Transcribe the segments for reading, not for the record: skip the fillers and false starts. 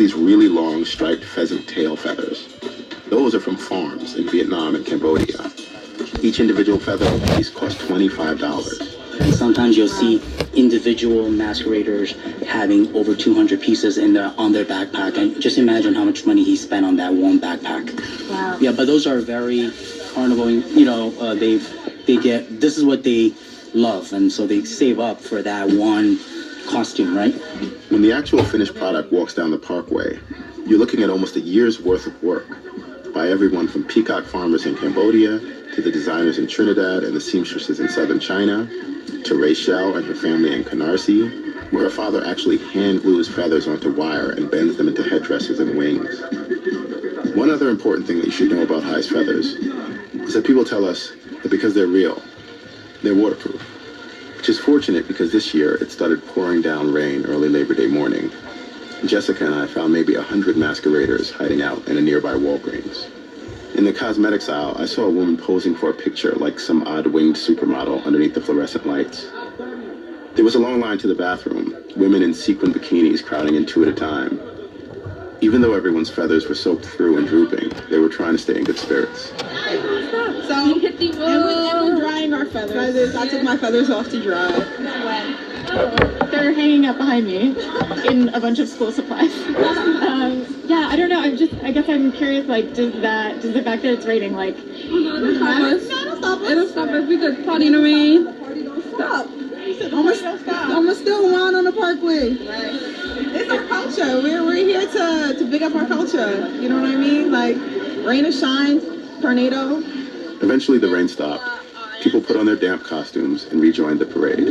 these really long striped pheasant tail feathers. Those are from farms in Vietnam and Cambodia. Each individual feather piece costs $25. And sometimes you'll see individual masqueraders having over 200 pieces on their backpack. And just imagine how much money he spent on that one backpack. Wow. Yeah, but those are very carnival, this is what they love. And so they save up for that one costume, right? When the actual finished product walks down the parkway, you're looking at almost a year's worth of work by everyone from peacock farmers in Cambodia to the designers in Trinidad and the seamstresses in southern China, to Rachel and her family in Canarsie, where her father actually hand glues feathers onto wire and bends them into headdresses and wings. One other important thing that you should know about Hi's feathers is that people tell us that because they're real, they're waterproof, which is fortunate because this year it started pouring down rain early Labor Day morning. Jessica and I found maybe 100 masqueraders hiding out in a nearby Walgreens. In the cosmetics aisle, I saw a woman posing for a picture like some odd-winged supermodel underneath the fluorescent lights. There was a long line to the bathroom, women in sequin bikinis crowding in 2 at a time. Even though everyone's feathers were soaked through and drooping, they were trying to stay in good spirits. So, and we're drying our feathers. I took my feathers off to dry. They're hanging out behind me in a bunch of school supplies. Yeah, I don't know. I guess I'm curious. Like, does the fact that it's raining, like, It'll stop us. We could party in the rain. Party don't stop. I'ma still whine on the parkway. Right. It's our culture. We're here to big up our culture. You know what I mean? Like, rain or shine, tornado. Eventually the rain stopped. People put on their damp costumes and rejoined the parade.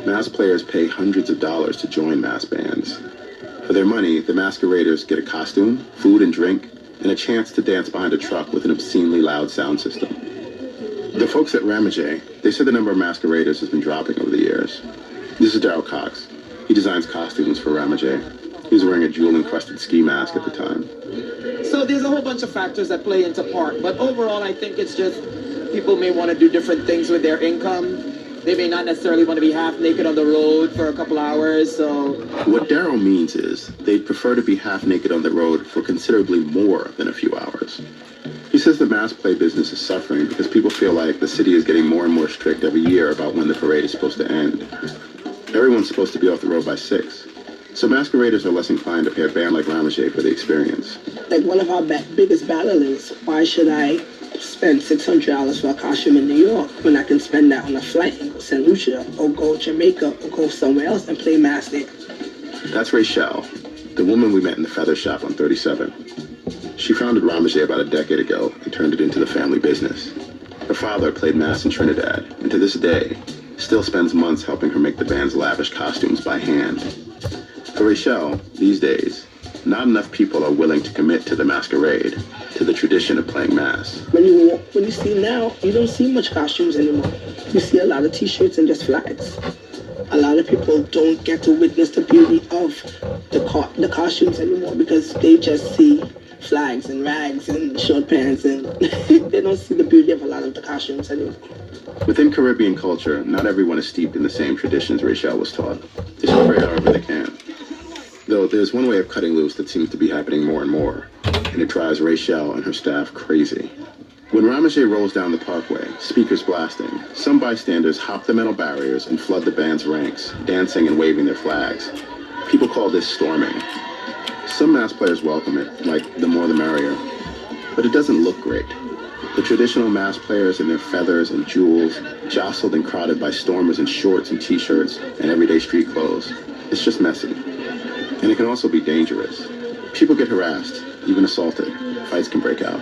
Mass players pay hundreds of dollars to join mass bands. For their money, the masqueraders get a costume, food and drink, and a chance to dance behind a truck with an obscenely loud sound system. The folks at Ramajay, they said the number of masqueraders has been dropping over the years. This is Darryl Cox. He designs costumes for Ramajay. He was wearing a jewel-encrusted ski mask at the time. So there's a whole bunch of factors that play into part, but overall I think it's just people may want to do different things with their income. They may not necessarily want to be half naked on the road for a couple hours, so... What Darryl means is they'd prefer to be half naked on the road for considerably more than a few hours. He says the mass play business is suffering because people feel like the city is getting more and more strict every year about when the parade is supposed to end. Everyone's supposed to be off the road by 6. So masqueraders are less inclined to pay a band like Ramajay for the experience. Like one of our biggest battles is, why should I spend $600 for a costume in New York when I can spend that on a flight and go to St. Lucia or go to Jamaica or go somewhere else and play mass there? That's Rachel, the woman we met in the feather shop on 37. She founded Ramajay about a decade ago and turned it into the family business. Her father played mass in Trinidad, and to this day, still spends months helping her make the band's lavish costumes by hand. For Rachel, these days, not enough people are willing to commit to the masquerade, to the tradition of playing mass. When you see now, you don't see much costumes anymore. You see a lot of t-shirts and just flags. A lot of people don't get to witness the beauty of the costumes anymore because they just see flags and rags and short pants and they don't see the beauty of a lot of the costumes anymore. Within Caribbean culture, not everyone is steeped in the same traditions Rachel was taught. They spread however they can. Though there's one way of cutting loose that seems to be happening more and more, and it drives Rachel and her staff crazy. When Ramajay rolls down the parkway, speakers blasting, some bystanders hop the metal barriers and flood the band's ranks, dancing and waving their flags. People call this storming. Some mass players welcome it, like the more the merrier, but it doesn't look great. The traditional mass players in their feathers and jewels, jostled and crowded by stormers in shorts and t-shirts and everyday street clothes. It's just messy. And it can also be dangerous. People get harassed, even assaulted. Fights can break out.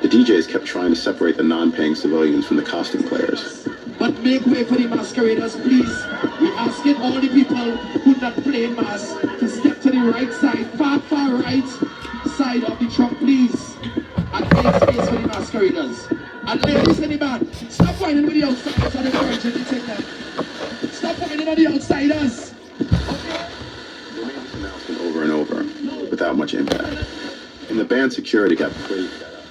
The DJs kept trying to separate the non-paying civilians from the costume players. But make way for the masqueraders, please. We're asking all the people who not play mass to step to the right side, far right side of the truck, please. And make space for the masqueraders. And ladies in the band, stop whining with the outsiders on the bridge and the ticket. Stop whining on the outsiders. They made this announcement over and over, without much impact. And the band security got pretty fast.